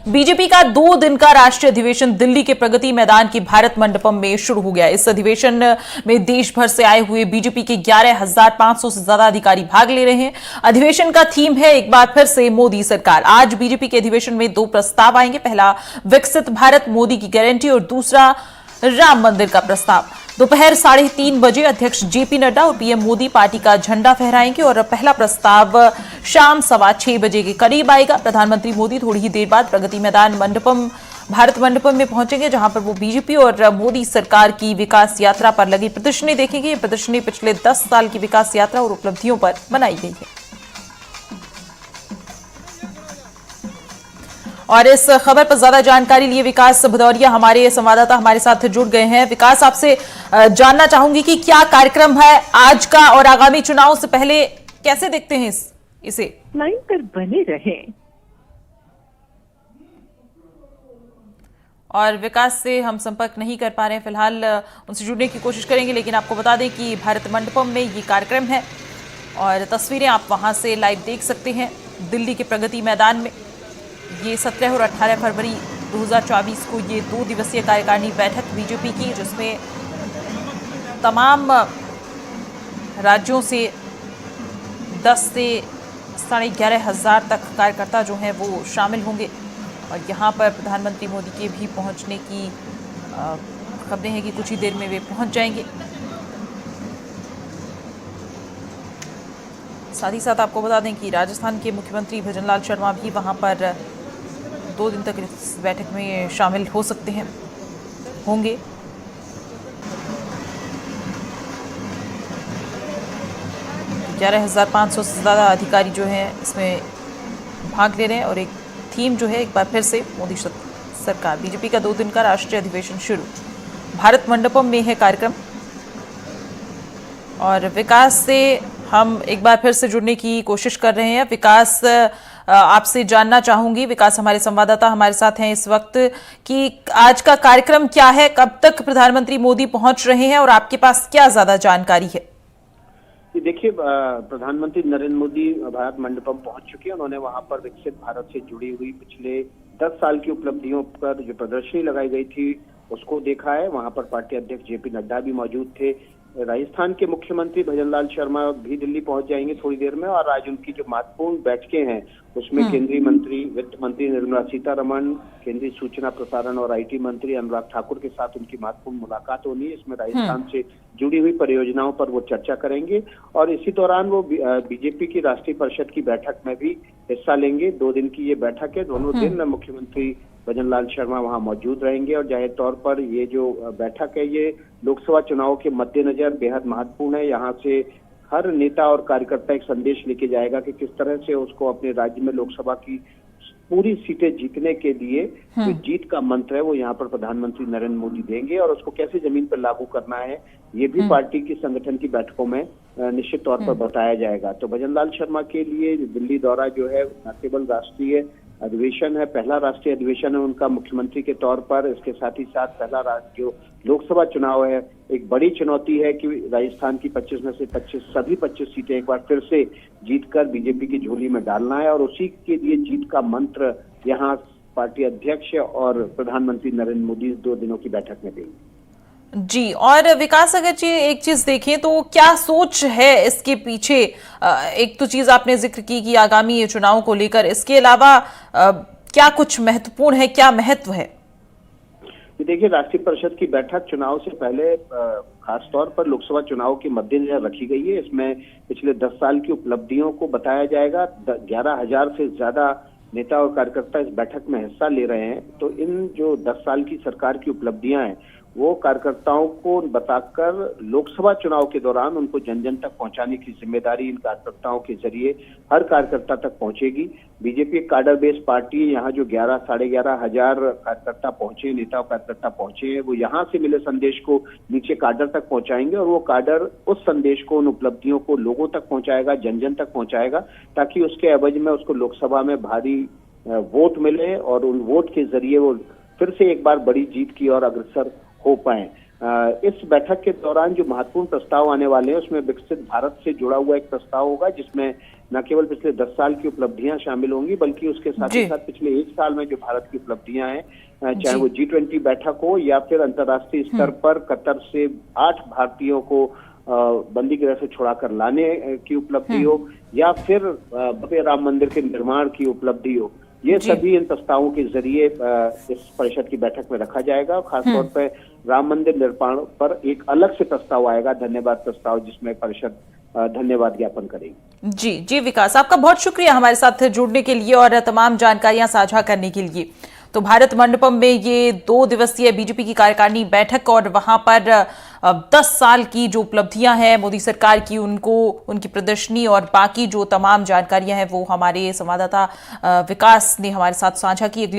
BJP का 2 दिन का राष्ट्रीय अधिवेशन दिल्ली के प्रगति मैदान के भारत मंडपम में शुरू हो गया। इस अधिवेशन में देश भर से आए हुए बीजेपी के 11,500 से ज्यादा अधिकारी भाग ले रहे हैं। अधिवेशन का थीम है एक बार फिर से मोदी सरकार। आज बीजेपी के अधिवेशन में 2 प्रस्ताव आएंगे। पहला विकसित भारत मोदी की गारंटी और दूसरा राम मंदिर का प्रस्ताव। दोपहर 3:30 बजे अध्यक्ष जेपी नड्डा और पीएम मोदी पार्टी का झंडा फहराएंगे और पहला प्रस्ताव शाम 6:15 बजे के करीब आएगा। प्रधानमंत्री मोदी थोड़ी ही देर बाद प्रगति मैदान भारत मंडपम में पहुंचेंगे, जहां पर वो बीजेपी और मोदी सरकार की विकास यात्रा पर लगी प्रदर्शनी देखेंगे। ये प्रदर्शनी पिछले 10 साल की विकास यात्रा और उपलब्धियों पर बनाई गई है। और इस खबर पर ज्यादा जानकारी लिए विकास भदौरिया हमारे संवाददाता हमारे साथ जुड़ गए हैं। विकास, आपसे जानना चाहूंगी कि क्या कार्यक्रम है आज का और आगामी चुनाव से पहले कैसे देखते हैं इसे? लाइन पर बने रहें। और विकास से हम संपर्क नहीं कर पा रहे हैं, फिलहाल उनसे जुड़ने की कोशिश करेंगे, लेकिन आपको बता दें कि भारत मंडपम में ये कार्यक्रम है और तस्वीरें आप वहां से लाइव देख सकते हैं। दिल्ली के प्रगति मैदान में ये 17 और 18 फरवरी 2024 को ये 2 दिवसीय कार्यकारिणी बैठक बीजेपी की, जिसमें तमाम राज्यों से 10 से 11,500 तक कार्यकर्ता जो हैं वो शामिल होंगे। और यहाँ पर प्रधानमंत्री मोदी के भी पहुँचने की खबरें हैं कि कुछ ही देर में वे पहुँच जाएंगे। साथ ही साथ आपको बता दें कि राजस्थान के मुख्यमंत्री भजनलाल शर्मा भी वहाँ पर 2 दिन तक इस बैठक में शामिल हो सकते हैं, होंगे। तो 11,500 से ज़्यादा अधिकारी जो हैं इसमें भाग ले रहे हैं और एक थीम जो है एक बार फिर से मोदी सरकार। बीजेपी का 2 दिन का राष्ट्रीय अधिवेशन शुरू, भारत मंडपम में है कार्यक्रम। और विकास से हम एक बार फिर से जुड़ने की कोशिश कर रहे हैं। विकास, आपसे जानना चाहूंगी, विकास हमारे संवाददाता हमारे साथ हैं इस वक्त, कि आज का कार्यक्रम क्या है, कब तक प्रधानमंत्री मोदी पहुंच रहे हैं और आपके पास क्या ज्यादा जानकारी है? देखिए, प्रधानमंत्री नरेंद्र मोदी भारत मंडपम पहुंच चुके हैं। उन्होंने वहां पर विकसित भारत से जुड़ी हुई पिछले 10 साल की उपलब्धियों पर जो प्रदर्शनी लगाई गई थी उसको देखा है। वहां पर पार्टी अध्यक्ष जेपी नड्डा भी मौजूद थे। राजस्थान के मुख्यमंत्री भजनलाल शर्मा भी दिल्ली पहुंच जाएंगे थोड़ी देर में। और आज उनकी जो महत्वपूर्ण बैठकें हैं उसमें केंद्रीय मंत्री वित्त मंत्री निर्मला सीतारमण, केंद्रीय सूचना प्रसारण और आईटी मंत्री अनुराग ठाकुर के साथ उनकी महत्वपूर्ण मुलाकात होनी है। इसमें राजस्थान से जुड़ी हुई परियोजनाओं पर वो चर्चा करेंगे और इसी दौरान वो बीजेपी की राष्ट्रीय परिषद की बैठक में भी हिस्सा लेंगे। 2 दिन की ये बैठक है। दोनों दिन मुख्यमंत्री भजनलाल शर्मा वहां मौजूद रहेंगे और जाहिर तौर पर ये जो बैठक है ये लोकसभा चुनाव के मद्देनजर बेहद महत्वपूर्ण है। यहाँ से हर नेता और कार्यकर्ता एक संदेश लेके जाएगा कि किस तरह से उसको अपने राज्य में लोकसभा की पूरी सीटें जीतने के लिए जो जीत का मंत्र है वो यहाँ पर प्रधानमंत्री नरेंद्र मोदी देंगे और उसको कैसे जमीन पर लागू करना है ये भी पार्टी की संगठन की बैठकों में निश्चित तौर पर बताया जाएगा। तो भजनलाल शर्मा के लिए दिल्ली दौरा जो है न केवल राष्ट्रीय अधिवेशन है, पहला राष्ट्रीय अधिवेशन है उनका मुख्यमंत्री के तौर पर। इसके साथ ही साथ पहला जो लोकसभा चुनाव है, एक बड़ी चुनौती है कि राजस्थान की 25 में से 25 सीटें एक बार फिर से जीतकर बीजेपी की झोली में डालना है और उसी के लिए जीत का मंत्र यहाँ पार्टी अध्यक्ष और प्रधानमंत्री नरेंद्र मोदी 2 दिनों की बैठक में देंगे। जी, और विकास, अगर एक चीज देखें तो क्या सोच है इसके पीछे? एक तो चीज आपने जिक्र की कि आगामी ये चुनाव को लेकर, इसके अलावा क्या कुछ महत्वपूर्ण है, क्या महत्व है? देखिए, राष्ट्रीय परिषद की बैठक चुनाव से पहले खास तौर पर लोकसभा चुनाव के मद्देनजर रखी गई है। इसमें पिछले 10 साल की उपलब्धियों को बताया जाएगा। 11,000 से ज्यादा नेता और कार्यकर्ता इस बैठक में हिस्सा ले रहे हैं। तो इन जो 10 साल की सरकार की उपलब्धियां हैं वो कार्यकर्ताओं को बताकर लोकसभा चुनाव के दौरान उनको जन जन तक पहुंचाने की जिम्मेदारी इन कार्यकर्ताओं के जरिए हर कार्यकर्ता तक पहुंचेगी। बीजेपी एक कार्डर बेस्ड पार्टी है। यहाँ जो 11,500 कार्यकर्ता पहुंचे, नेता और कार्यकर्ता पहुंचे हैं, वो यहाँ से मिले संदेश को नीचे कार्डर तक पहुंचाएंगे और वो कार्डर उस संदेश को, उन उपलब्धियों को लोगों तक पहुंचाएगा, जन जन तक पहुंचाएगा, ताकि उसके एवज में उसको लोकसभा में भारी वोट मिले और उन वोट के जरिए वो फिर से एक बार बड़ी जीत की ओर अग्रसर हो पाए। इस बैठक के दौरान जो महत्वपूर्ण प्रस्ताव आने वाले हैं उसमें विकसित भारत से जुड़ा हुआ एक प्रस्ताव होगा, जिसमें न केवल पिछले 10 साल की उपलब्धियां शामिल होंगी, बल्कि उसके साथ ही साथ पिछले 1 साल में जो भारत की उपलब्धियां हैं, चाहे वो G20 बैठक हो या फिर अंतर्राष्ट्रीय स्तर पर कतर से 8 भारतीयों को बंदी गृह से छुड़ाकर लाने की उपलब्धि हो, या फिर भव्य राम मंदिर के निर्माण की उपलब्धि हो, ये सभी इन प्रस्तावों के जरिए इस परिषद की बैठक में रखा जाएगा। खासतौर पर राम मंदिर निर्माण पर एक अलग से प्रस्ताव आएगा, धन्यवाद प्रस्ताव, जिसमें परिषद धन्यवाद ज्ञापन करेगी। जी जी विकास, आपका बहुत शुक्रिया हमारे साथ जुड़ने के लिए और तमाम जानकारियां साझा करने के लिए। तो भारत मंडपम में ये 2 दिवसीय बीजेपी की कार्यकारिणी बैठक और वहां पर 10 साल की जो उपलब्धियां हैं मोदी सरकार की, उनको उनकी प्रदर्शनी और बाकी जो तमाम जानकारियां हैं वो हमारे संवाददाता विकास ने हमारे साथ साझा की। अगली